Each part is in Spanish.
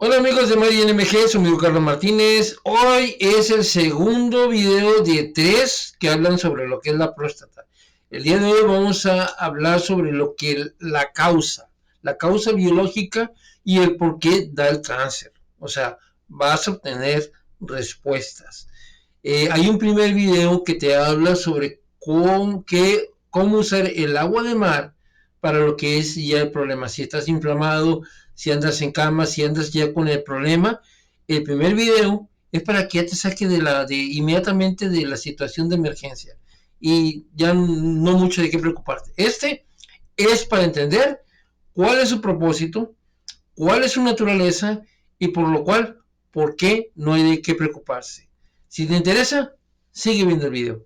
Hola amigos de Mari NMG, soy amigo Carlos Martínez. Hoy es el segundo video de 3 que hablan sobre lo que es la próstata. El día de hoy vamos a hablar sobre lo que la causa biológica y el por qué da el cáncer. O sea, vas a obtener respuestas. Hay un primer video que te habla sobre cómo usar el agua de mar para lo que es ya el problema. Si estás inflamado, si andas en cama, si andas ya con el problema, el primer video es para que ya te saque inmediatamente de la situación de emergencia y ya no mucho de qué preocuparte. Este es para entender cuál es su propósito, cuál es su naturaleza y por qué no hay de qué preocuparse. Si te interesa, sigue viendo el video.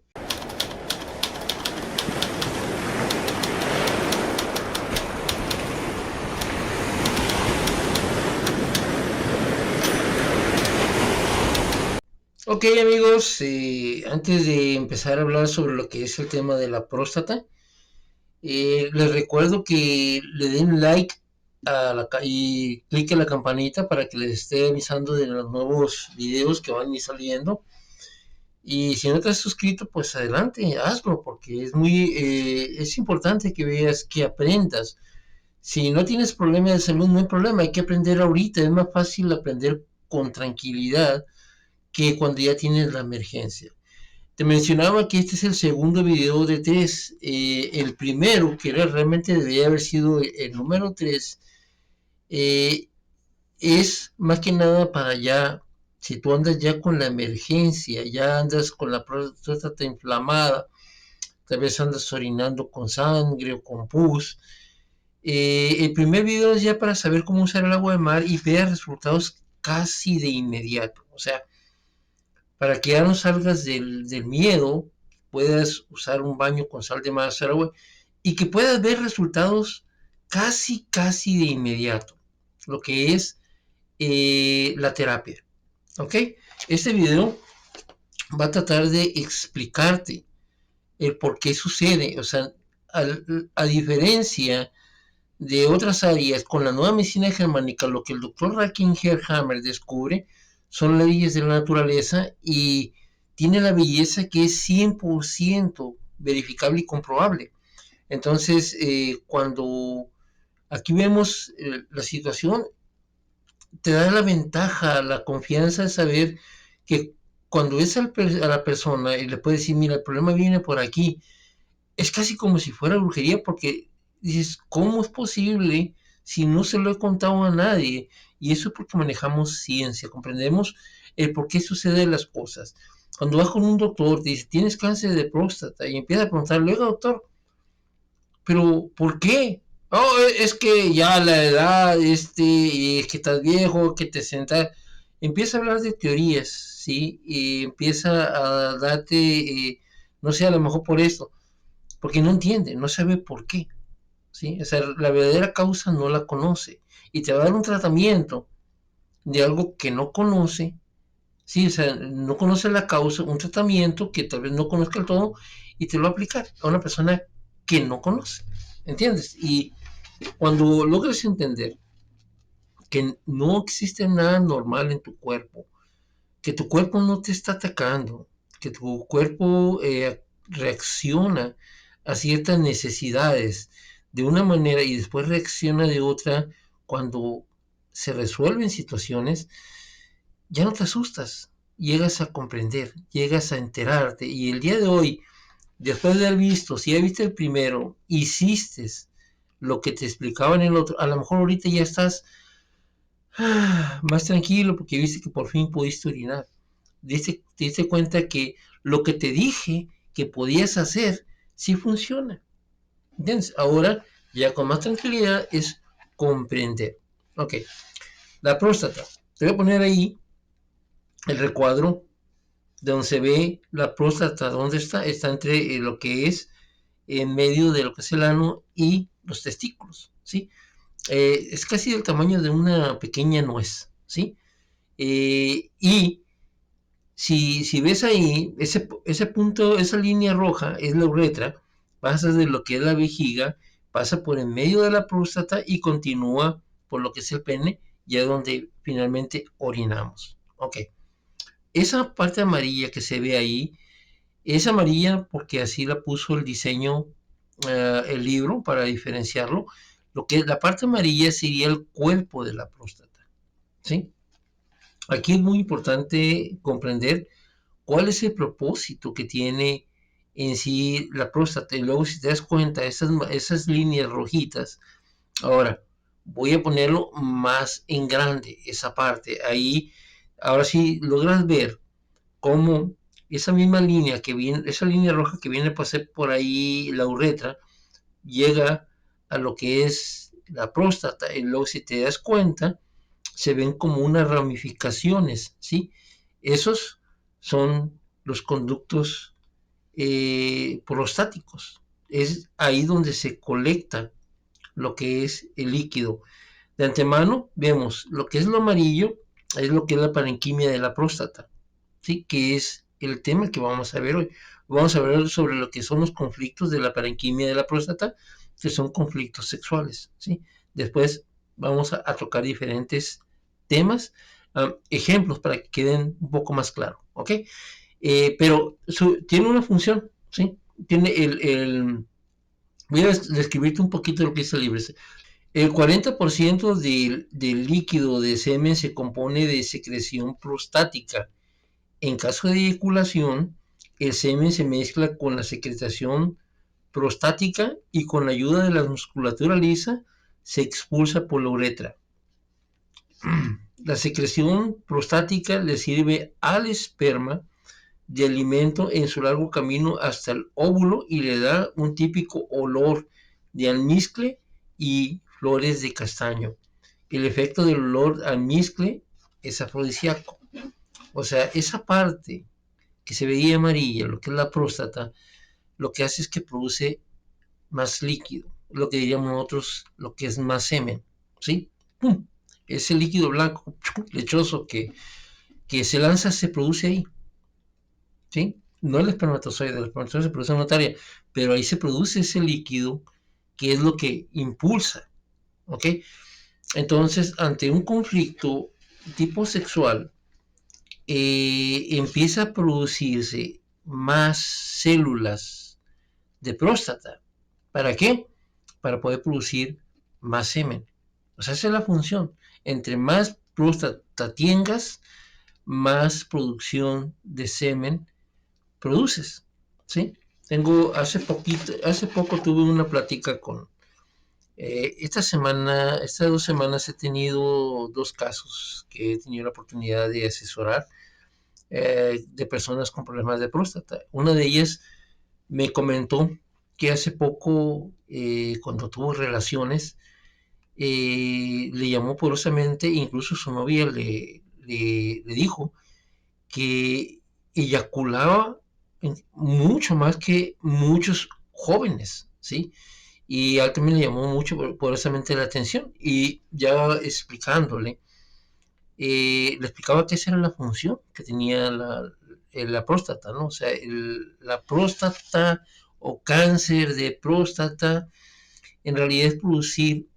Ok amigos, antes de empezar a hablar sobre lo que es el tema de la próstata, les recuerdo que le den like y clic en la campanita para que les esté avisando de los nuevos videos que van a ir saliendo. Y si no te has suscrito, pues adelante, hazlo, porque es importante que veas, que aprendas. Si no tienes problema de salud, no hay problema, hay que aprender ahorita, es más fácil aprender con tranquilidad que cuando ya tienes la emergencia. Te mencionaba que este es el segundo video de 3. El primero, que realmente debería haber sido el número 3, es más que nada para ya, si tú andas ya con la emergencia, ya andas con la próstata inflamada, tal vez andas orinando con sangre o con pus. El primer video es ya para saber cómo usar el agua de mar y ver resultados casi de inmediato. O sea, para que ya no salgas del miedo, puedas usar un baño con sal de mar y que puedas ver resultados casi de inmediato. Lo que es la terapia. ¿Ok? Este video va a tratar de explicarte el por qué sucede. O sea, a diferencia de otras áreas, con la nueva medicina germánica, lo que el doctor Rackinger-Hammer descubre son leyes de la naturaleza y tiene la belleza que es 100% verificable y comprobable. Entonces, cuando aquí vemos la situación, te da la ventaja, la confianza de saber que cuando ves a la persona y le puedes decir, mira, el problema viene por aquí, es casi como si fuera brujería, porque dices, ¿cómo es posible si no se lo he contado a nadie? Y eso es porque manejamos ciencia, comprendemos el por qué suceden las cosas. Cuando vas con un doctor, te dice, tienes cáncer de próstata, y empieza a preguntarle, oiga doctor, pero ¿por qué? Oh, es que ya la edad, es que estás viejo, que te sientas. Empieza a hablar de teorías, ¿sí? Y empieza a darte, no sé, a lo mejor por esto, porque no entiende, no sabe por qué, ¿sí? O sea, la verdadera causa no la conoce y te va a dar un tratamiento de algo que no conoce, ¿sí? O sea, no conoce la causa, un tratamiento que tal vez no conozca el todo y te lo va a aplicar a una persona que no conoce, ¿entiendes? Y cuando logres entender que no existe nada normal en tu cuerpo, que tu cuerpo no te está atacando, que tu cuerpo reacciona a ciertas necesidades de una manera y después reacciona de otra cuando se resuelven situaciones, ya no te asustas, llegas a comprender, llegas a enterarte y el día de hoy, después de haber visto, si ya viste el primero, hiciste lo que te explicaba en el otro, a lo mejor ahorita ya estás más tranquilo porque viste que por fin pudiste orinar. Te diste cuenta que lo que te dije que podías hacer sí funciona. ¿Entiendes? Ahora, ya con más tranquilidad, es comprender. Ok, la próstata. Te voy a poner ahí el recuadro de donde se ve la próstata. ¿Dónde está? Está entre lo que es en medio de lo que es el ano y los testículos, ¿sí? Es casi del tamaño de una pequeña nuez, ¿sí? Y si ves ahí, ese punto, esa línea roja es la uretra, pasa de lo que es la vejiga, pasa por en medio de la próstata y continúa por lo que es el pene ya donde finalmente orinamos. Ok, esa parte amarilla que se ve ahí es amarilla porque así la puso el diseño, el libro, para diferenciarlo. Lo que la parte amarilla sería el cuerpo de la próstata, ¿sí? Aquí es muy importante comprender cuál es el propósito que tiene en sí la próstata. Y luego, si te das cuenta, esas líneas rojitas, ahora voy a ponerlo más en grande, esa parte. Ahí, ahora sí logras ver cómo esa misma línea que viene, esa línea roja que viene a pasar por ahí la uretra, llega a lo que es la próstata. Y luego, si te das cuenta, se ven como unas ramificaciones, ¿sí? Esos son los conductos prostáticos. Es ahí donde se colecta lo que es el líquido. De antemano vemos lo que es lo amarillo, es lo que es la parenquimia de la próstata, ¿sí? Que es el tema que vamos a ver hoy. Vamos a ver sobre lo que son los conflictos de la parenquimia de la próstata, que son conflictos sexuales, ¿sí? Después vamos a tocar diferentes temas, ejemplos para que queden un poco más claro, ¿ok? Pero tiene una función, ¿sí? Tiene voy a describirte un poquito de lo que dice el libro. El 40% del líquido de semen se compone de secreción prostática. En caso de eyaculación, el semen se mezcla con la secreción prostática y con la ayuda de la musculatura lisa se expulsa por la uretra. La secreción prostática le sirve al esperma de alimento en su largo camino hasta el óvulo y le da un típico olor de almizcle y flores de castaño. El efecto del olor almizcle es afrodisíaco. O sea, esa parte que se veía amarilla, lo que es la próstata, lo que hace es que produce más líquido, lo que diríamos nosotros, lo que es más semen, ¿sí? ¡Pum! Ese líquido blanco, lechoso que se lanza, se produce ahí, ¿sí? No el espermatozoide se produce en una tarea, pero ahí se produce ese líquido que es lo que impulsa, ¿ok? Entonces, ante un conflicto tipo sexual, empieza a producirse más células de próstata. ¿Para qué? Para poder producir más semen. O sea, esa es la función. Entre más próstata tengas, más producción de semen produces, ¿sí? Hace poco tuve una plática con, estas 2 semanas he tenido 2 casos que he tenido la oportunidad de asesorar, de personas con problemas de próstata. Una de ellas me comentó que hace poco, cuando tuvo relaciones, le llamó poderosamente, incluso su novia le dijo que eyaculaba mucho más que muchos jóvenes, ¿sí? Y a él también le llamó mucho poderosamente la atención, y ya explicándole, le explicaba que esa era la función que tenía la próstata, ¿no? O sea, la próstata o cáncer de próstata en realidad es producir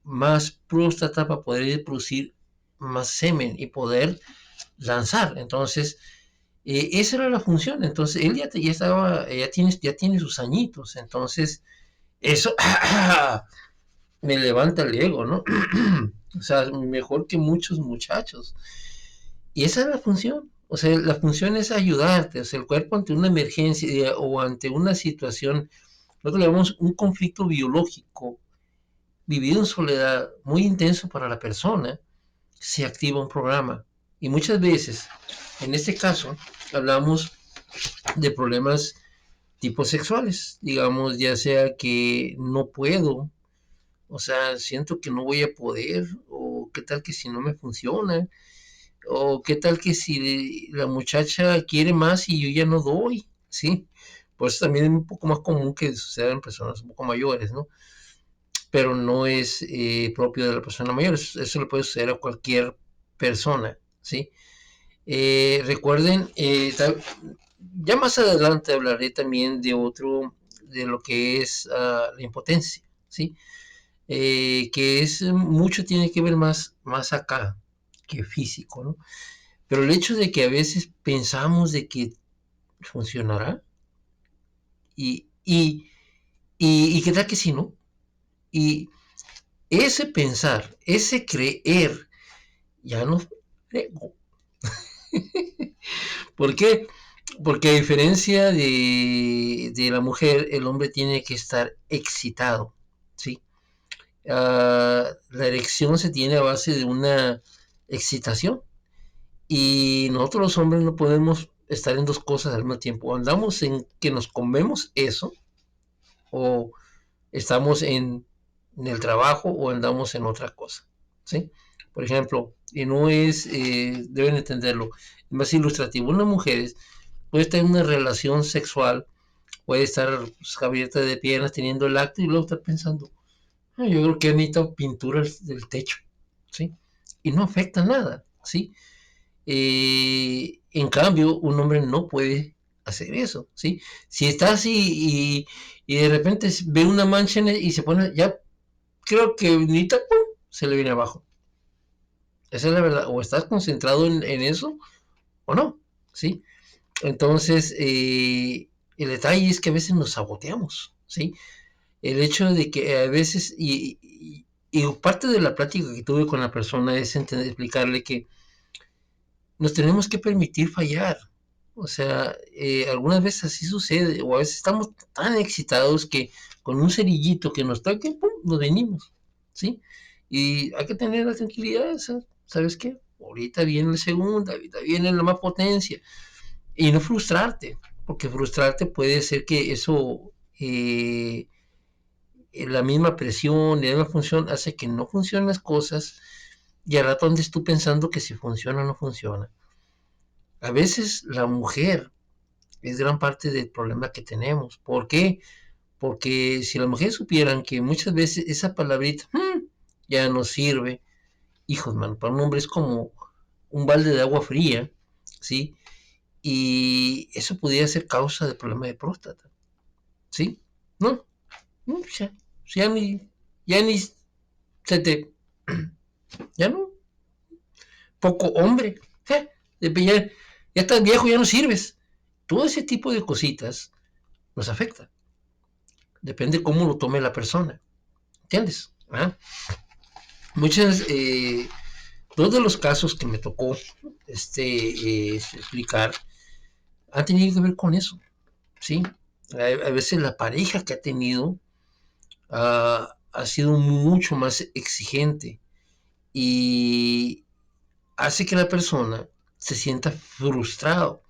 más próstata para poder producir más semen y poder lanzar. Entonces, esa era la función. Entonces, él ya tiene sus añitos. Entonces, eso me levanta el ego, ¿no? O sea, mejor que muchos muchachos. Y esa es la función. O sea, la función es ayudarte. O sea, el cuerpo ante una emergencia o ante una situación, nosotros le llamamos un conflicto biológico vivido en soledad muy intenso para la persona, se activa un programa. Y muchas veces, en este caso, hablamos de problemas tipo sexuales, digamos, ya sea que no puedo, o sea, siento que no voy a poder, o qué tal que si no me funciona, o qué tal que si la muchacha quiere más y yo ya no doy, ¿sí? Por eso también es un poco más común que suceda en personas un poco mayores, ¿no? Pero no es propio de la persona mayor, eso le puede suceder a cualquier persona, ¿sí? Recuerden, ya más adelante hablaré también de lo que es la impotencia, ¿sí? que es mucho tiene que ver más acá que físico, ¿no? Pero el hecho de que a veces pensamos de que funcionará y, y, y qué tal que si no. Y ese pensar, ese creer, ya no frego. ¿Por qué? Porque a diferencia de la mujer, el hombre tiene que estar excitado, ¿sí? La erección se tiene a base de una excitación y nosotros los hombres no podemos estar en dos cosas al mismo tiempo. Andamos en que nos comemos eso o estamos en el trabajo o andamos en otra cosa, ¿sí? Por ejemplo, y no es, deben entenderlo, es más ilustrativo. Una mujer puede estar en una relación sexual, puede estar pues, abierta de piernas teniendo el acto y luego estar pensando, "Ah, yo creo que necesito pintura del techo, ¿sí? Y no afecta nada, ¿sí? En cambio, un hombre no puede hacer eso, ¿sí? Si está así y de repente ve una mancha y se pone, ya creo que ni ¡pum! Se le viene abajo. Esa es la verdad. O estás concentrado en eso o no, ¿sí? Entonces, el detalle es que a veces nos saboteamos, ¿sí? El hecho de que a veces, y parte de la plática que tuve con la persona es explicarle que nos tenemos que permitir fallar. O sea, algunas veces así sucede, o a veces estamos tan excitados que con un cerillito que nos toque, ¡pum!, nos venimos, ¿sí? Y hay que tener la tranquilidad, ¿sabes qué? Ahorita viene la segunda, ahorita viene la más potencia, y no frustrarte, porque frustrarte puede ser que eso, la misma presión, la misma función, hace que no funcionen las cosas, y al rato andes tú pensando que si funciona o no funciona. A veces la mujer es gran parte del problema que tenemos. ¿Por qué? Porque si las mujeres supieran que muchas veces esa palabrita ya no sirve, hijos, man, para un hombre es como un balde de agua fría, ¿sí? Y eso podría ser causa de problema de próstata, ¿sí? No, no ya ni se te, ya no, poco hombre, ya estás viejo, ya no sirves. Todo ese tipo de cositas nos afecta. Depende cómo lo tome la persona. ¿Entiendes? ¿Ah? Muchas, todos de los casos que me tocó explicar han tenido que ver con eso, ¿sí? A veces la pareja que ha tenido ha sido mucho más exigente y hace que la persona se sienta frustrado.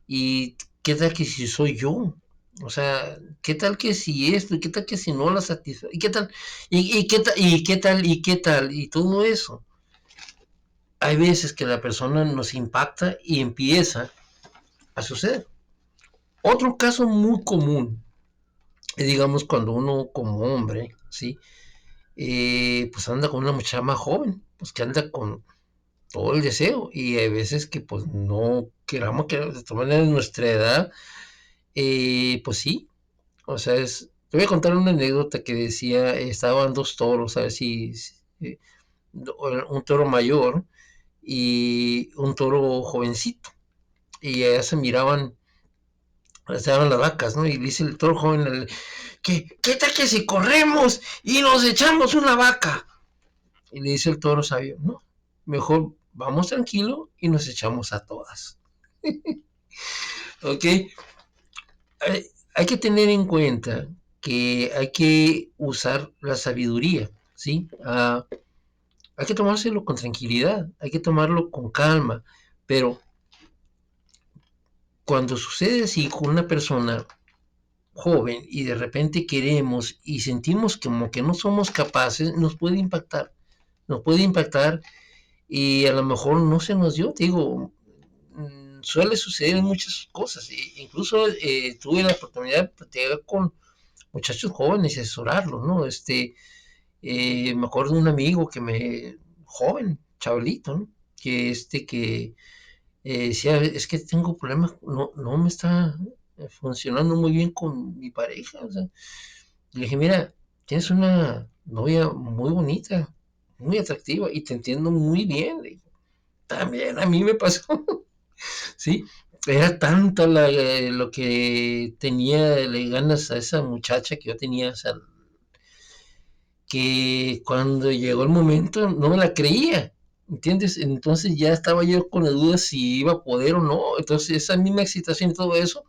¿Y qué tal que si soy yo? O sea, ¿qué tal que si esto? ¿Y qué tal que si no la satisface? ¿Y qué tal? ¿Y qué tal? ¿Y qué tal? ¿Y qué tal? Y todo eso. Hay veces que la persona nos impacta y empieza a suceder. Otro caso muy común es, digamos, cuando uno como hombre, ¿sí? Pues anda con una muchacha más joven, pues que anda con todo el deseo y hay veces que pues no queramos que de todas maneras nuestra edad, pues sí, o sea, te voy a contar una anécdota que decía, estaban dos toros, a ver si un toro mayor y un toro jovencito, y ya se miraban, estaban las vacas, ¿no? Y dice el toro joven, ¿qué tal que si corremos y nos echamos una vaca? Y le dice el toro sabio, no, mejor vamos tranquilo y nos echamos a todas. ¿Ok? Hay que tener en cuenta que hay que usar la sabiduría, ¿sí? Hay que tomárselo con tranquilidad, hay que tomarlo con calma, pero cuando sucede así con una persona joven y de repente queremos y sentimos como que no somos capaces, nos puede impactar y a lo mejor no se nos dio, te digo, suele suceder en muchas cosas, incluso tuve la oportunidad de platicar con muchachos jóvenes y asesorarlos, ¿no? Me acuerdo de un amigo joven, chavalito, ¿no? Que decía, es que tengo problemas, no me está funcionando muy bien con mi pareja, o sea, le dije, mira, tienes una novia muy bonita, muy atractiva, y te entiendo muy bien. Le digo, también a mí me pasó, ¿sí? Era tanta lo que tenía de ganas a esa muchacha que yo tenía, o sea, que cuando llegó el momento no me la creía, ¿entiendes? Entonces ya estaba yo con la duda si iba a poder o no. Entonces esa misma excitación y todo eso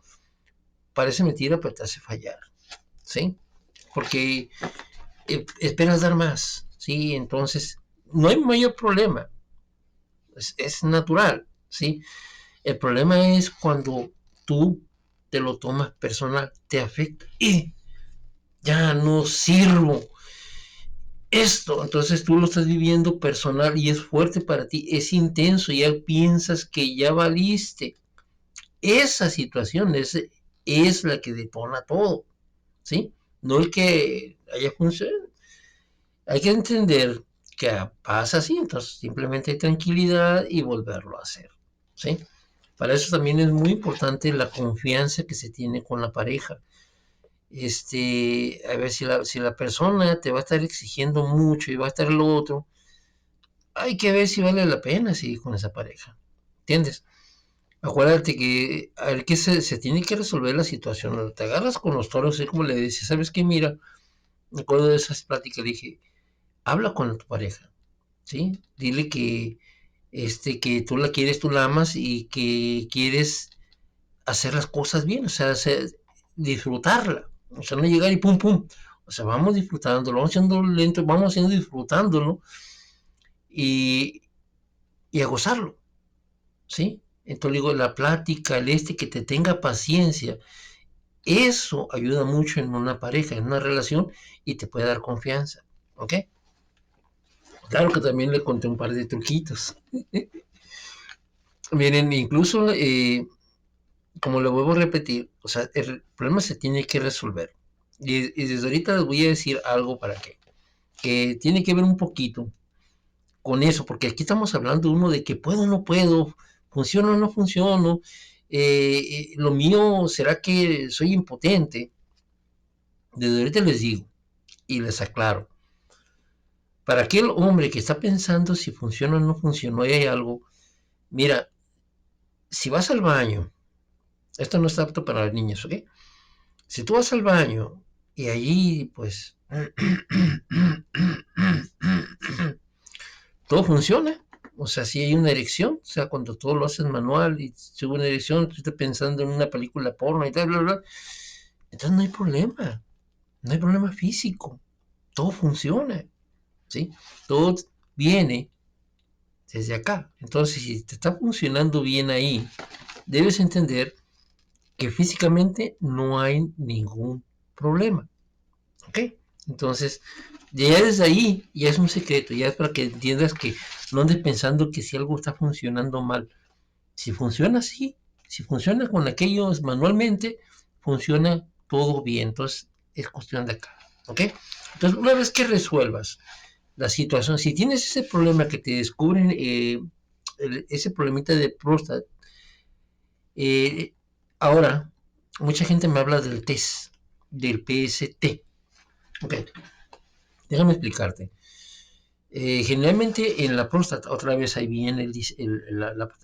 parece mentira, pero te hace fallar, ¿sí? Porque esperas dar más, ¿sí? Entonces no hay mayor problema, es natural, ¿sí? El problema es cuando tú te lo tomas personal, te afecta y ya no sirvo esto, entonces tú lo estás viviendo personal y es fuerte para ti, es intenso, ya piensas que ya valiste. Esa situación es la que detona todo, ¿sí? No el que haya funcionado. Hay que entender que pasa así, entonces simplemente hay tranquilidad y volverlo a hacer, ¿sí? Para eso también es muy importante la confianza que se tiene con la pareja. A ver si la persona te va a estar exigiendo mucho y va a estar lo otro, hay que ver si vale la pena seguir con esa pareja. ¿Entiendes? Acuérdate que al que se tiene que resolver la situación. Te agarras con los toros, es como le dices, ¿sabes qué? Mira, me acuerdo de esas pláticas, le dije, habla con tu pareja, ¿sí? Dile que tú la quieres, tú la amas y que quieres hacer las cosas bien, o sea, disfrutarla. O sea, no llegar y pum, pum. O sea, vamos disfrutándolo, vamos haciendo lento, vamos haciendo disfrutándolo y, y a gozarlo. ¿Sí? Entonces digo, la plática, que te tenga paciencia, eso ayuda mucho en una pareja, en una relación y te puede dar confianza, ¿ok? Claro que también le conté un par de truquitos. Miren, incluso, como lo vuelvo a repetir, o sea, el problema se tiene que resolver. Y desde ahorita les voy a decir algo para que tiene que ver un poquito con eso, porque aquí estamos hablando uno de que puedo o no puedo, funciono o no funciono, lo mío será que soy impotente. Desde ahorita les digo y les aclaro, para aquel hombre que está pensando si funciona o no funciona, y hay algo, mira, si vas al baño, esto no está apto para las niñas, ¿ok? Si tú vas al baño y allí, pues, todo funciona. O sea, si hay una erección, o sea, cuando todo lo haces manual y si hubo una erección, tú estás pensando en una película porno y tal, bla, bla, entonces no hay problema físico, todo funciona, ¿sí? Todo viene desde acá. Entonces, si te está funcionando bien ahí, debes entender que físicamente no hay ningún problema, ¿ok? Entonces, ya desde ahí ya es un secreto, ya es para que entiendas que no andes pensando que si algo está funcionando mal. Si funciona así, si funciona con aquellos manualmente, funciona todo bien. Entonces, es cuestión de acá, ¿ok? Entonces, una vez que resuelvas la situación, si tienes ese problema que te descubren, ese problemita de próstata, eh, ahora, mucha gente me habla del test, del PST. Ok, déjame explicarte. Generalmente en la próstata, otra vez ahí viene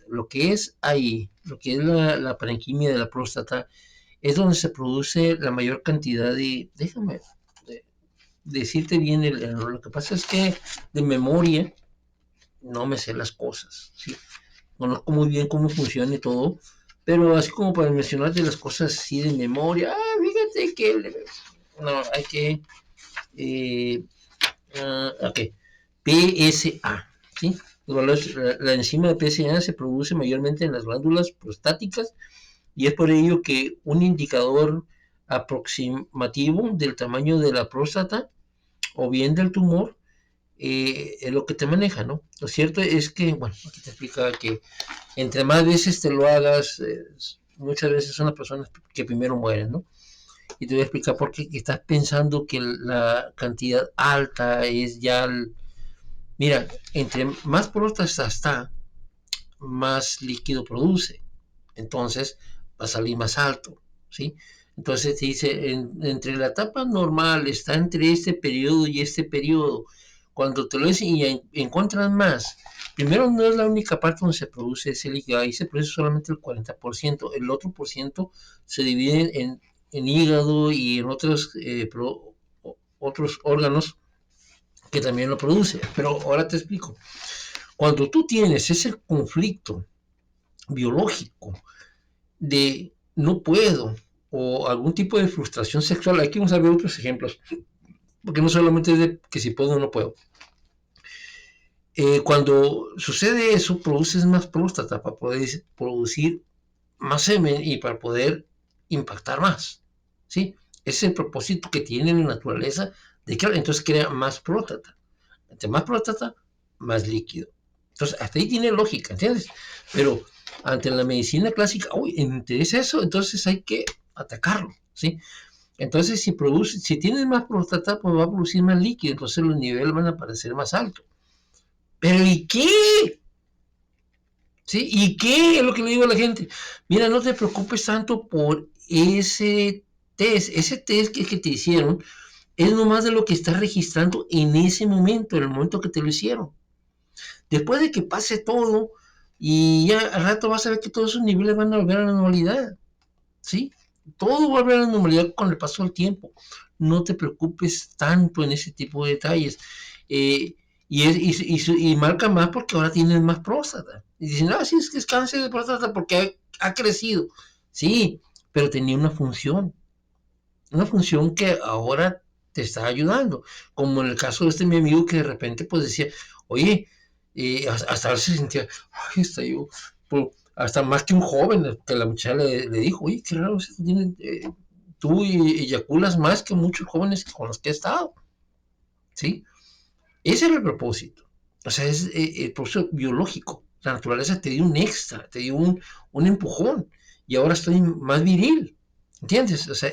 lo que es ahí, lo que es la parenquimia de la próstata, es donde se produce la mayor cantidad déjame decirte bien, lo que pasa es que de memoria no me sé las cosas, ¿sí? Conozco muy bien cómo funciona y todo, pero así como para mencionarte las cosas así de memoria, fíjate que no, hay que eh, ok, PSA, ¿sí? La enzima de PSA se produce mayormente en las glándulas prostáticas y es por ello que un indicador aproximativo del tamaño de la próstata o bien del tumor es lo que te maneja, ¿no? Lo cierto es que, bueno, aquí te explica que entre más veces te lo hagas, muchas veces son las personas que primero mueren, ¿no? Y te voy a explicar por qué estás pensando que la cantidad alta es ya mira, entre más próstata está, más líquido produce. Entonces va a salir más alto, ¿sí? Entonces te dice, entre la etapa normal está entre este periodo y este periodo. Cuando te lo dicen y encuentras más, primero no es la única parte donde se produce ese líquido, ahí se produce solamente el 40%, el otro por ciento se divide en hígado y en otros órganos que también lo produce. Pero ahora te explico. Cuando tú tienes ese conflicto biológico de no puedo o algún tipo de frustración sexual, aquí vamos a ver otros ejemplos, porque no solamente es de que si puedo o no puedo. Cuando sucede eso, produces más próstata para poder producir más semen y para poder impactar más, ¿sí? Ese es el propósito que tiene la naturaleza de que entonces crea más próstata. Entre más próstata, más líquido. Entonces, hasta ahí tiene lógica, ¿entiendes? Pero ante la medicina clásica, uy, ¿es eso? Entonces hay que atacarlo, ¿sí? Entonces, si tienes más próstata, pues va a producir más líquido, entonces los niveles van a parecer más altos. Pero ¿y qué? ¿Sí? ¿Y qué? Es lo que le digo a la gente. Mira, no te preocupes tanto por ese test. Ese test que te hicieron es nomás de lo que estás registrando en ese momento, en el momento que te lo hicieron. Después de que pase todo, y ya al rato vas a ver que todos esos niveles van a volver a la normalidad, ¿sí? Todo vuelve a la normalidad con el paso del tiempo. No te preocupes tanto en ese tipo de detalles. Eh, y marca más porque ahora tienes más próstata. Y dicen, sí, es que es cáncer de próstata porque ha crecido. Sí, pero tenía una función que ahora te está ayudando. Como en el caso de mi amigo que de repente pues decía, oye, hasta se sentía, ay, está yo, pues, hasta más que un joven, que la muchacha le dijo, oye, qué raro, tú eyaculas más que muchos jóvenes con los que he estado, ¿sí? Ese era el propósito. O sea, es el propósito biológico. La naturaleza te dio un extra, te dio un empujón. Y ahora estoy más viril. ¿Entiendes? O sea,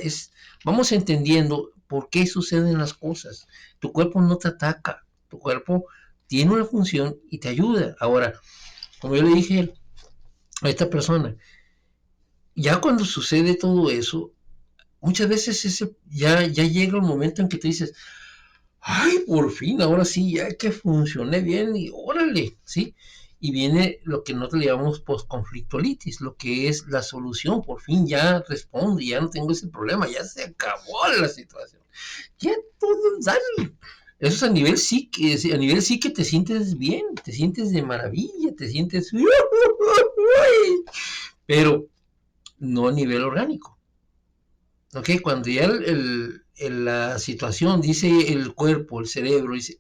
vamos entendiendo por qué suceden las cosas. Tu cuerpo no te ataca. Tu cuerpo tiene una función y te ayuda. Ahora, como yo le dije a esta persona, ya cuando sucede todo eso, muchas veces ya llega el momento en que te dices, ay, por fin, ahora sí, ya que funcione bien y órale, ¿sí? Y viene lo que nosotros le llamamos postconflictualitis, lo que es la solución, por fin ya respondo, ya no tengo ese problema, ya se acabó la situación. Ya todo sale. Eso es a nivel psique, a nivel psique te sientes bien, te sientes de maravilla, te sientes... Pero no a nivel orgánico. ¿Ok? Cuando ya la situación, dice el cuerpo, el cerebro, dice,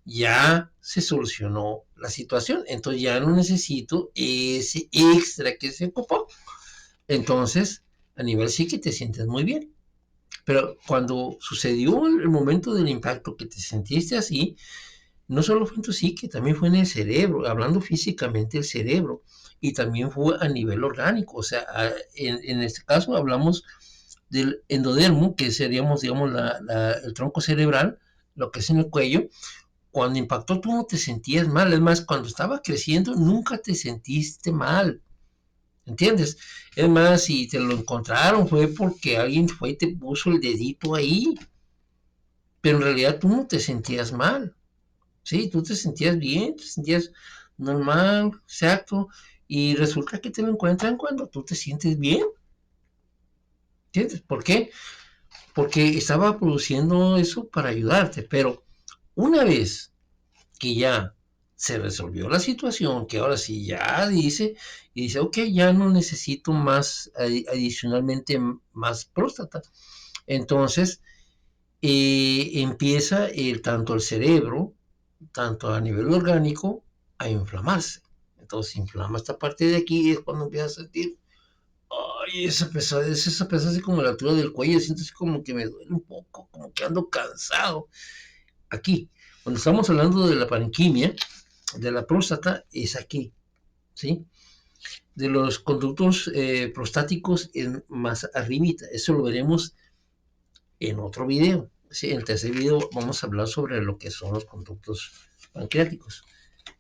ya se solucionó la situación, entonces ya no necesito ese extra que se ocupó. Entonces, a nivel psique te sientes muy bien. Pero cuando sucedió el momento del impacto que te sentiste así, no solo fue en tu psique, también fue en el cerebro, hablando físicamente del cerebro, y también fue a nivel orgánico. O sea, en este caso hablamos del endodermo, que seríamos, digamos, el tronco cerebral, lo que es en el cuello. Cuando impactó tú no te sentías mal, es más, cuando estaba creciendo nunca te sentiste mal, ¿entiendes? Es más, si te lo encontraron fue porque alguien fue y te puso el dedito ahí, pero en realidad tú no te sentías mal, ¿sí? Tú te sentías bien, te sentías normal, exacto, y resulta que te lo encuentran cuando tú te sientes bien, ¿entiendes? ¿Por qué? Porque estaba produciendo eso para ayudarte, pero una vez que ya se resolvió la situación, que ahora sí ya dice, ok, ya no necesito más, adicionalmente más próstata. Entonces empieza tanto el cerebro, tanto a nivel orgánico, a inflamarse. Entonces inflama esta parte de aquí y es cuando empieza a sentir, ay, esa pesada así como a la altura del cuello, siento así como que me duele un poco, como que ando cansado. Aquí, cuando estamos hablando de la parenquimia, de la próstata, es aquí, ¿sí? De los conductos prostáticos más arribita, eso lo veremos en otro video. ¿Sí? En el tercer video vamos a hablar sobre lo que son los conductos pancreáticos,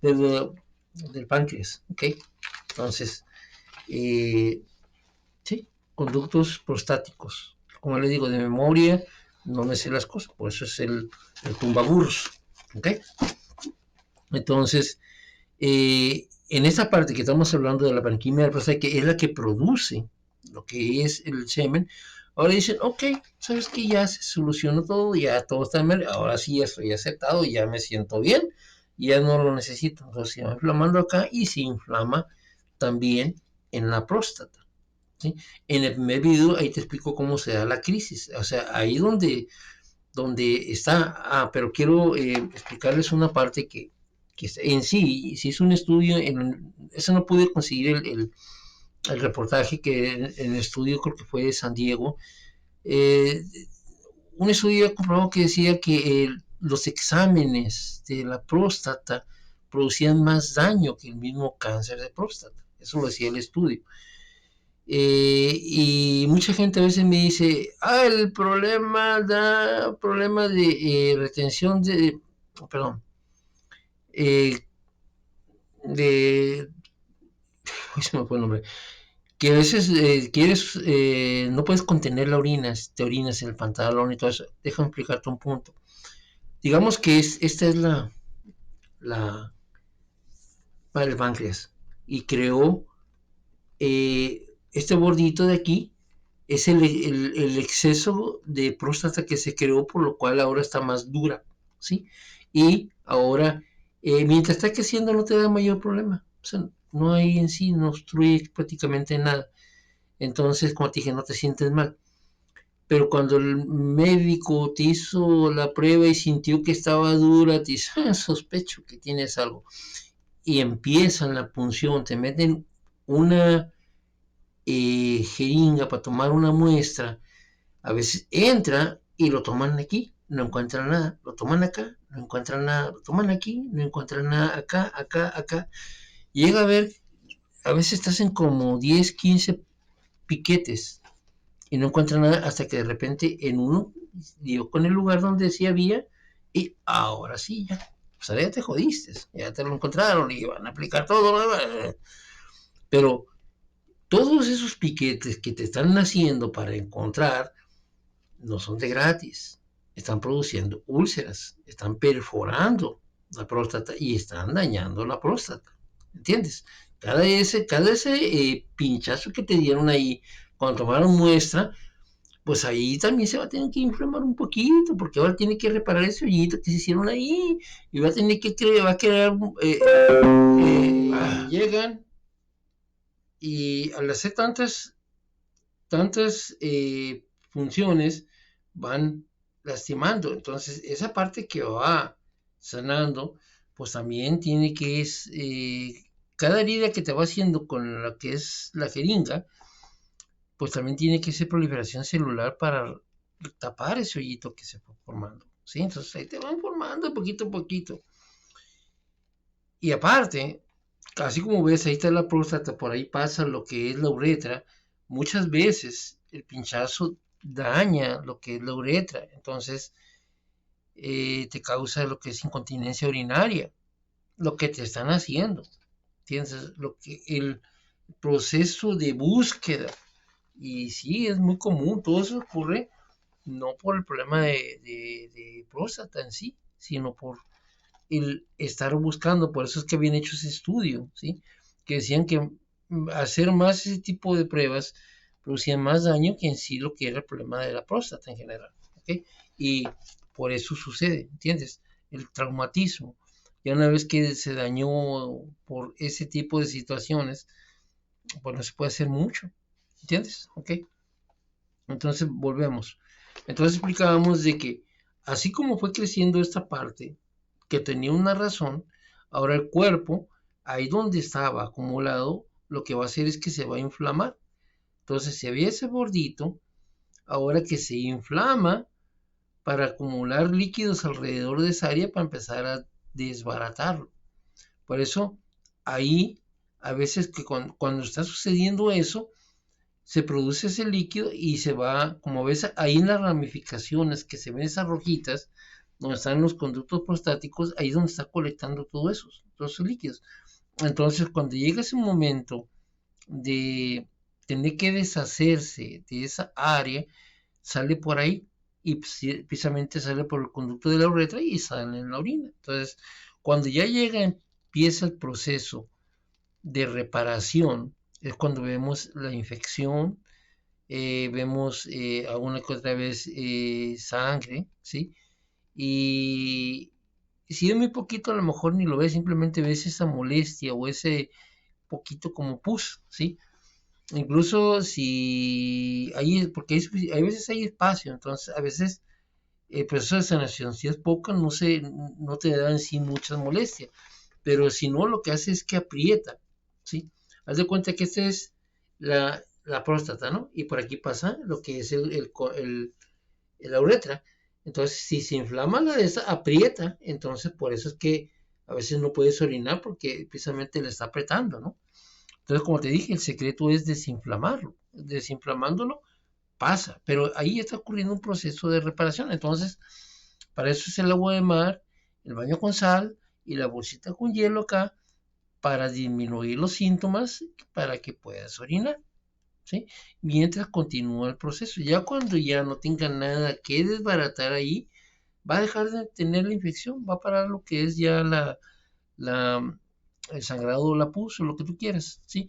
del, del páncreas, ¿ok? Entonces, sí, conductos prostáticos. Como les digo, de memoria no me sé las cosas, por eso es el tumbaburros. ¿Ok? Entonces, en esta parte que estamos hablando de la parenquima del prostática, que es la que produce lo que es el semen, ahora dicen, ok, sabes que ya se solucionó todo, ya todo está bien, ahora sí ya estoy aceptado, ya me siento bien, ya no lo necesito. Entonces se va inflamando acá y se inflama también en la próstata. ¿Sí? En el primer video ahí te explico cómo se da la crisis, o sea, ahí donde está, pero quiero explicarles una parte que en sí, si es un estudio, eso no pude conseguir el reportaje que en el estudio creo que fue de San Diego, eh, un estudio comprobado que decía que los exámenes de la próstata producían más daño que el mismo cáncer de próstata, eso lo decía el estudio. Y mucha gente a veces me dice, el problema da problema de retención perdón, eh, de, se me fue el nombre, que a veces quieres, no puedes contener la orina, te orinas en el pantalón y todo eso. Déjame explicarte un punto. Digamos que esta es la para el páncreas y creó este bordito de aquí es el exceso de próstata que se creó, por lo cual ahora está más dura, ¿sí? Y ahora, mientras está creciendo, no te da mayor problema. O sea, no hay en sí, no obstruye prácticamente nada. Entonces, como te dije, no te sientes mal. Pero cuando el médico te hizo la prueba y sintió que estaba dura, te dice, sospecho que tienes algo. Y empiezan la punción, te meten una jeringa para tomar una muestra, a veces entra y lo toman aquí, no encuentran nada, lo toman acá, no encuentran nada, lo toman aquí, no encuentran nada, acá, acá, acá. Llega a ver, a veces estás en como 10, 15 piquetes y no encuentran nada hasta que de repente en uno dio con el lugar donde sí había y ahora sí ya. O sea, ya te jodiste, ya te lo encontraron y van a aplicar todo. Pero todos esos piquetes que te están haciendo para encontrar no son de gratis. Están produciendo úlceras, están perforando la próstata y están dañando la próstata. ¿Entiendes? Cada ese pinchazo que te dieron ahí cuando tomaron muestra, pues ahí también se va a tener que inflamar un poquito, porque ahora tiene que reparar ese hoyito que se hicieron ahí y va a tener que va a crear llegan y al hacer tantas funciones van lastimando. Entonces, esa parte que va sanando, pues también tiene que es, cada herida que te va haciendo con la que es la jeringa, pues también tiene que ser proliferación celular para tapar ese hoyito que se fue formando. ¿Sí? Entonces ahí te van formando poquito a poquito. Y aparte, así como ves, ahí está la próstata, por ahí pasa lo que es la uretra. Muchas veces el pinchazo daña lo que es la uretra, entonces te causa lo que es incontinencia urinaria, lo que te están haciendo. ¿Entiendes? Lo que el proceso de búsqueda. Y sí, es muy común, todo eso ocurre no por el problema de próstata en sí, sino por el estar buscando, por eso es que habían hecho ese estudio, ¿sí? Que decían que hacer más ese tipo de pruebas producían más daño que en sí lo que era el problema de la próstata en general, ¿ok? Y por eso sucede, ¿entiendes? El traumatismo. Ya una vez que se dañó por ese tipo de situaciones, pues no se puede hacer mucho, ¿entiendes? ¿Ok? Entonces volvemos. Entonces explicábamos de que así como fue creciendo esta parte, que tenía una razón, ahora el cuerpo, ahí donde estaba acumulado, lo que va a hacer es que se va a inflamar. Entonces, si había ese bordito, ahora que se inflama para acumular líquidos alrededor de esa área para empezar a desbaratarlo. Por eso, ahí, a veces que cuando está sucediendo eso, se produce ese líquido y se va, como ves ahí en las ramificaciones que se ven esas rojitas, donde están los conductos prostáticos, ahí es donde está colectando todos esos líquidos. Entonces, cuando llega ese momento de tener que deshacerse de esa área, sale por ahí y precisamente sale por el conducto de la uretra y sale en la orina. Entonces, cuando ya empieza el proceso de reparación, es cuando vemos la infección, vemos alguna que otra vez sangre, ¿sí? Y si es muy poquito, a lo mejor ni lo ves, simplemente ves esa molestia o ese poquito como pus, ¿sí? Incluso si hay, porque hay veces hay espacio, entonces a veces el proceso de sanación, si es poco, no te da en sí muchas molestias, pero si no, lo que hace es que aprieta, ¿sí? Haz de cuenta que esta es la próstata, ¿no? Y por aquí pasa lo que es la uretra. Entonces, si se inflama la de esa, aprieta, entonces por eso es que a veces no puedes orinar porque precisamente le está apretando, ¿no? Entonces, como te dije, el secreto es desinflamarlo. Desinflamándolo pasa, pero ahí está ocurriendo un proceso de reparación. Entonces, para eso es el agua de mar, el baño con sal y la bolsita con hielo acá para disminuir los síntomas para que puedas orinar, ¿sí? Mientras continúa el proceso. Ya cuando ya no tenga nada que desbaratar ahí, va a dejar de tener la infección, va a parar lo que es ya la el sangrado, la pus o lo que tú quieras, ¿sí?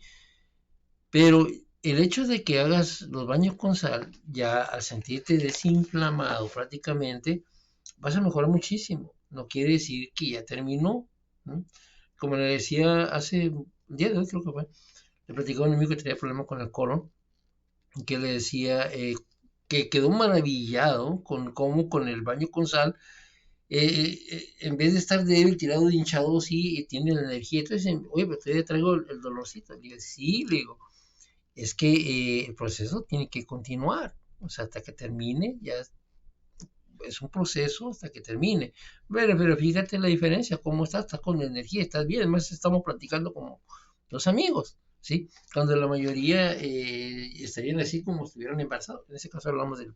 Pero el hecho de que hagas los baños con sal, ya al sentirte desinflamado prácticamente, vas a mejorar muchísimo. No quiere decir que ya terminó, ¿no? Como le decía hace un día de hoy, creo que fue, le platicaba a un amigo que tenía problemas con el colon, que le decía que quedó maravillado con cómo con el baño con sal, en vez de estar débil, tirado, hinchado, sí, tiene la energía. Entonces, oye, pero todavía traigo el dolorcito. Le digo, sí, le digo, es que el proceso tiene que continuar, o sea, hasta que termine, ya es un proceso hasta que termine. Pero fíjate la diferencia, cómo estás con energía, estás bien, además estamos platicando como dos amigos, ¿sí? Cuando la mayoría estarían así como estuvieran embarazados, en ese caso hablamos de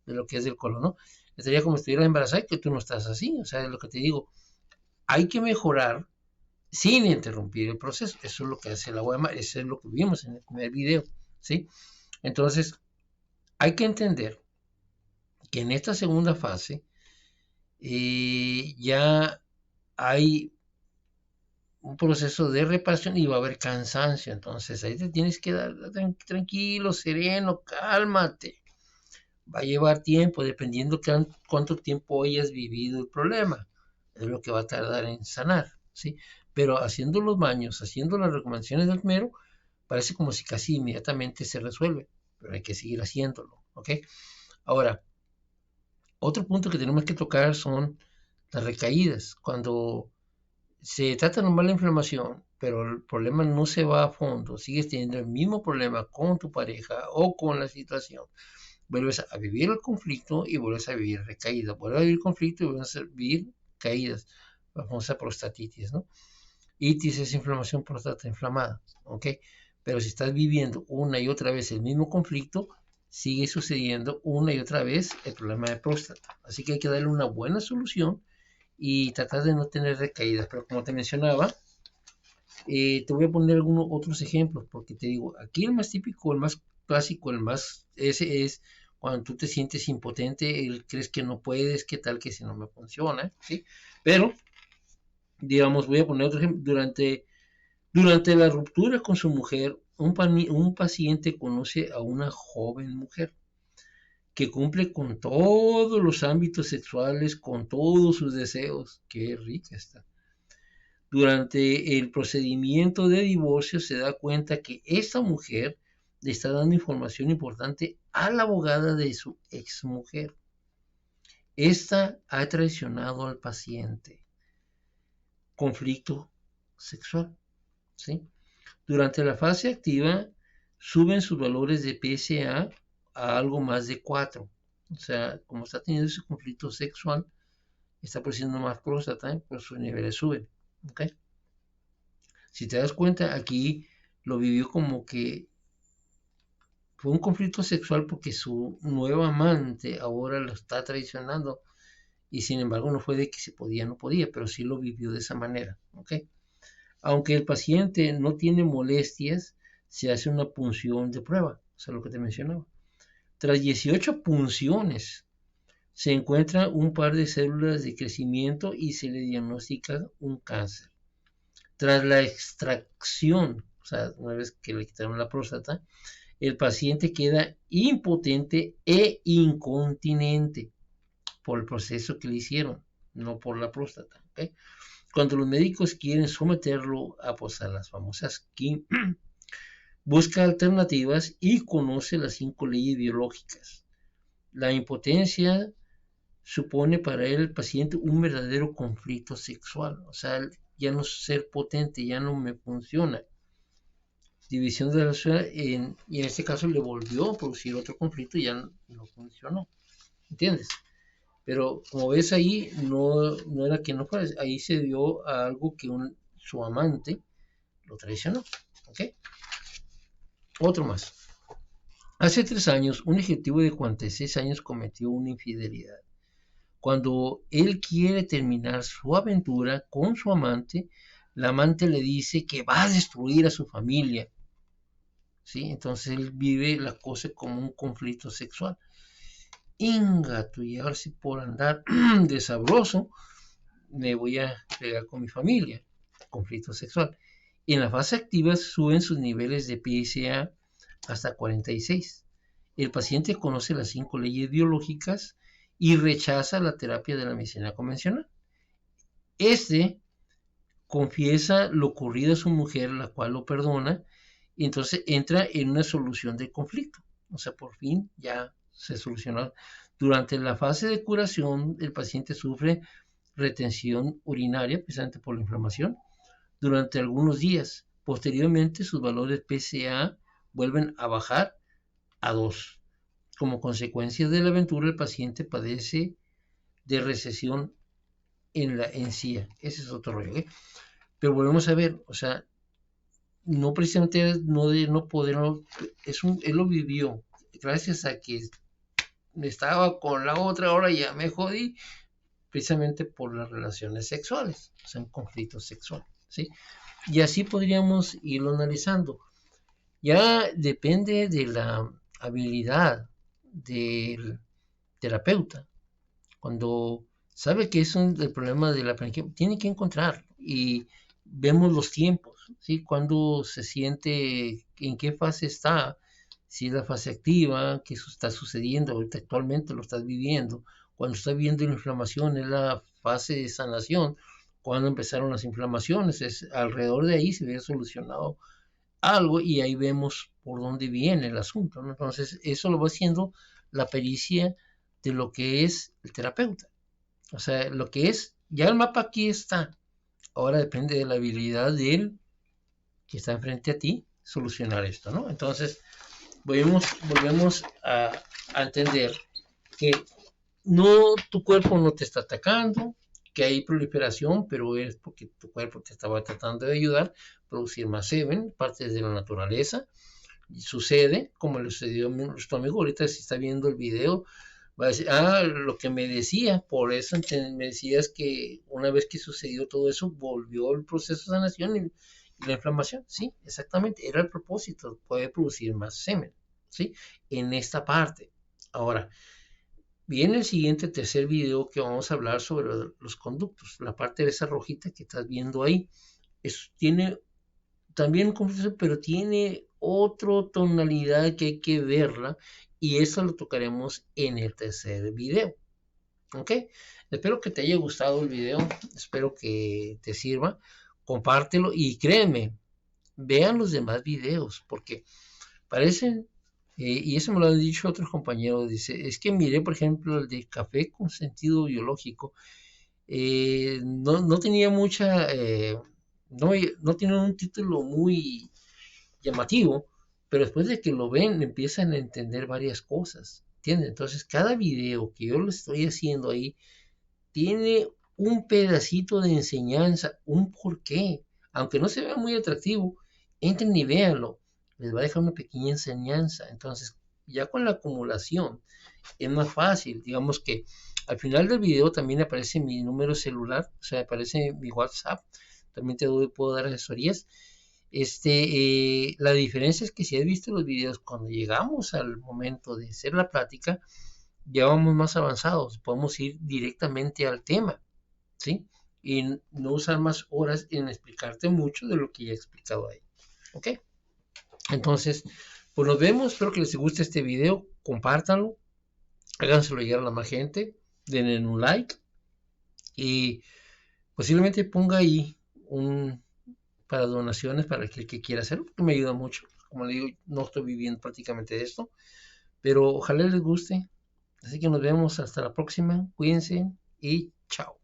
lo que es del colon, ¿no? Estaría como si estuvieras embarazada y que tú no estás así, o sea, es lo que te digo, hay que mejorar sin interrumpir el proceso, eso es lo que hace la UEMA, eso es lo que vimos en el primer video, ¿sí? Entonces, hay que entender que en esta segunda fase ya hay un proceso de reparación y va a haber cansancio. Entonces ahí te tienes que dar tranquilo, sereno, cálmate. Va a llevar tiempo, dependiendo cuánto tiempo hayas vivido el problema. Es lo que va a tardar en sanar, ¿sí? Pero haciendo los baños, haciendo las recomendaciones del primero, parece como si casi inmediatamente se resuelve, pero hay que seguir haciéndolo, ¿ok? Ahora, otro punto que tenemos que tocar son las recaídas. Cuando se trata normal la inflamación, pero el problema no se va a fondo, sigues teniendo el mismo problema con tu pareja o con la situación, vuelves a vivir el conflicto y vuelves a vivir recaídas, vuelves a vivir conflicto y vuelves a vivir caídas, la famosa prostatitis, ¿no? Itis es inflamación próstata inflamada, ¿ok? Pero si estás viviendo una y otra vez el mismo conflicto, sigue sucediendo una y otra vez el problema de próstata. Así que hay que darle una buena solución y tratar de no tener recaídas. Pero como te mencionaba, te voy a poner algunos otros ejemplos, porque te digo, aquí el más típico, el más clásico, ese es cuando tú te sientes impotente, crees que no puedes, qué tal que si no me funciona, ¿sí? Pero, digamos, voy a poner otro ejemplo, durante la ruptura con su mujer, un paciente conoce a una joven mujer que cumple con todos los ámbitos sexuales, con todos sus deseos. Qué rica está. Durante el procedimiento de divorcio se da cuenta que esta mujer le está dando información importante a la abogada de su exmujer. Esta ha traicionado al paciente. Conflicto sexual, ¿sí? Durante la fase activa suben sus valores de PSA a algo más de 4. O sea, como está teniendo ese conflicto sexual, está produciendo más próstata, pues sus niveles suben. ¿Okay? Si te das cuenta, aquí lo vivió como que fue un conflicto sexual porque su nueva amante ahora lo está traicionando y sin embargo no fue de que se podía, no podía, pero sí lo vivió de esa manera. ¿Okay? Aunque el paciente no tiene molestias, se hace una punción de prueba, o sea, lo que te mencionaba. Tras 18 punciones, se encuentra un par de células de crecimiento y se le diagnostica un cáncer. Tras la extracción, o sea, una vez que le quitaron la próstata, el paciente queda impotente e incontinente por el proceso que le hicieron, no por la próstata. ¿Okay? Cuando los médicos quieren someterlo a, pues, a las famosas busca alternativas y conoce las 5 leyes biológicas. La impotencia supone para el paciente un verdadero conflicto sexual, o sea, ya no ser potente, ya no me funciona. División de la sociedad, y en este caso le volvió a producir otro conflicto y ya no funcionó, ¿entiendes? Pero como ves ahí, no era que no fuera, ahí se dio a algo que su amante lo traicionó, ¿ok? Otro más. Hace 3 años, un ejecutivo de 46 años cometió una infidelidad. Cuando él quiere terminar su aventura con su amante, la amante le dice que va a destruir a su familia. ¿Sí? Entonces él vive la cosa como un conflicto sexual. Ingato, y ahora sí por andar de sabroso, me voy a pegar con mi familia. Conflicto sexual. En la fase activa suben sus niveles de PSA hasta 46. El paciente conoce las 5 leyes biológicas y rechaza la terapia de la medicina convencional. Este confiesa lo ocurrido a su mujer, la cual lo perdona, y entonces entra en una solución del conflicto. O sea, por fin ya se solucionó. Durante la fase de curación, el paciente sufre retención urinaria, precisamente por la inflamación, durante algunos días. Posteriormente, sus valores PSA vuelven a bajar a 2. Como consecuencia de la aventura, el paciente padece de recesión en la encía. Ese es otro rollo, ¿eh? Pero volvemos a ver, o sea, no precisamente no poder, él lo vivió, gracias a que estaba con la otra, ahora ya me jodí, precisamente por las relaciones sexuales, o sea, un conflicto sexual, ¿sí? Y así podríamos irlo analizando. Ya depende de la habilidad del terapeuta. Cuando sabe que es el problema de la planificación, tiene que encontrar y vemos los tiempos, ¿sí? Cuando se siente, en qué fase está, si es la fase activa, qué está sucediendo, ahorita actualmente lo estás viviendo, cuando está viendo la inflamación es la fase de sanación, cuando empezaron las inflamaciones, es alrededor de ahí se hubiera solucionado algo y ahí vemos por dónde viene el asunto, ¿no? Entonces eso lo va haciendo la pericia de lo que es el terapeuta. O sea, lo que es, ya el mapa aquí está. Ahora depende de la habilidad de él que está enfrente a ti solucionar esto, ¿no? Entonces, volvemos a entender que no, tu cuerpo no te está atacando, que hay proliferación, pero es porque tu cuerpo te estaba tratando de ayudar a producir más semen, partes de la naturaleza. Y sucede, como le sucedió a nuestro amigo, ahorita si está viendo el video, va a decir, lo que me decía, por eso me decías que una vez que sucedió todo eso, volvió el proceso de sanación y la inflamación. Sí, exactamente, era el propósito, poder producir más semen, ¿sí? En esta parte. Ahora, viene el siguiente tercer video que vamos a hablar sobre los conductos, la parte de esa rojita que estás viendo ahí. Tiene también un conflicto, pero tiene otra tonalidad que hay que verla y eso lo tocaremos en el tercer video. ¿Ok? Espero que te haya gustado el video, espero que te sirva, compártelo y créeme, vean los demás videos porque parecen, y eso me lo han dicho otros compañeros, dice, es que miré por ejemplo el de café con sentido biológico, no tenía mucha, no tiene un título muy llamativo, pero después de que lo ven empiezan a entender varias cosas, ¿entienden? Entonces cada video que yo lo estoy haciendo ahí tiene un pedacito de enseñanza, un porqué, aunque no se vea muy atractivo, entren y véanlo, les va a dejar una pequeña enseñanza, entonces ya con la acumulación es más fácil, digamos que al final del video también aparece mi número celular, o sea, aparece mi WhatsApp, también puedo dar asesorías, La diferencia es que si has visto los videos, cuando llegamos al momento de hacer la plática, ya vamos más avanzados, podemos ir directamente al tema, ¿sí? Y no usar más horas en explicarte mucho de lo que ya he explicado ahí, ¿ok? Entonces, pues nos vemos, espero que les guste este video, compártanlo, háganselo llegar a la más gente, denle un like y posiblemente ponga ahí un para donaciones para aquel que quiera hacerlo, porque me ayuda mucho. Como le digo, no estoy viviendo prácticamente de esto, pero ojalá les guste. Así que nos vemos hasta la próxima. Cuídense y chao.